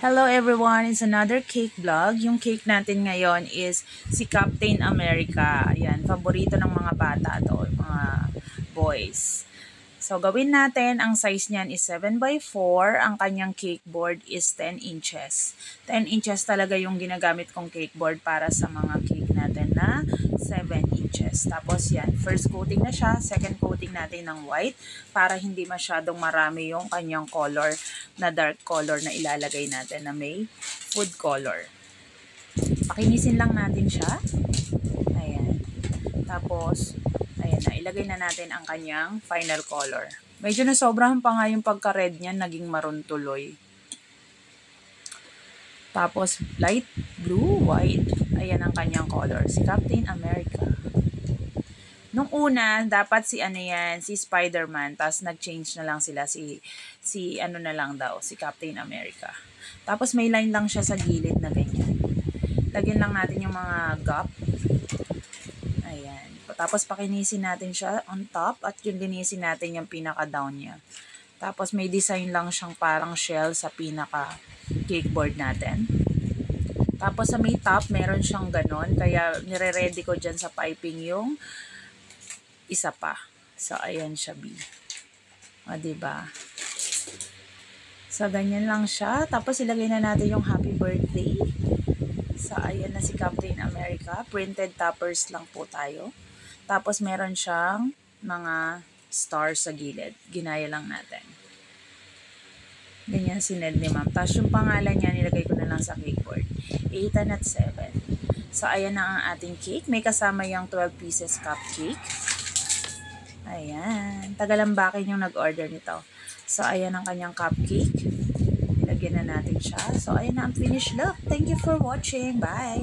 Hello everyone, it's another cake vlog. Yung cake natin ngayon is si Captain America. Ayan, paborito ng mga bata to, mga boys. So gawin natin, ang size niyan is 7 by 4. Ang kanyang cake board is 10 inches. 10 inches talaga yung ginagamit kong cake board para sa mga cake natin na 7 inches. Tapos yan, first coating na siya, second coating natin ng white para hindi masyadong marami yung kanyang color na dark color na ilalagay natin na may food color. Pakinisin lang natin siya. Ayan. Tapos, ayan na, ilagay na natin ang kanyang final color. Medyo nasobrahan pa nga yung pagka-red niya, naging maroon tuloy. Tapos, light blue, white. Ayan ang kanyang color. Si Captain America. Nung una, dapat si Spider-Man. Tapos, nag-change na lang sila. Si ano na lang daw, si Captain America. Tapos, may line lang siya sa gilid na ganyan. Lagyan lang natin yung mga gap. Ayan. Tapos, pakinisin natin siya on top. At yung linisin natin yung pinaka-down niya. Tapos, may design lang siyang parang shell sa pinaka-cake board natin. Tapos, sa may top, meron siyang ganon. Kaya, nire-ready ko dyan sa piping yung isa pa. So, ayan siya, B. O, diba? So, ganyan lang siya. Tapos, ilagay na natin yung happy birthday. So, ayan na si Captain America. Printed toppers lang po tayo. Tapos, meron siyang mga stars sa gilid. Ginaya lang natin. Ganyan sined ni ma'am. Tapos, yung pangalan niya, nilagay ko na lang sa cake board. 8 at 7. So, ayan na ang ating cake. May kasama yung 12 pieces cupcake. Ayan. Tagalambakin yung nag-order nito. So, ayan ang kanyang cupcake. Ilagyan na natin siya. So, ayan na ang finished look. Thank you for watching. Bye!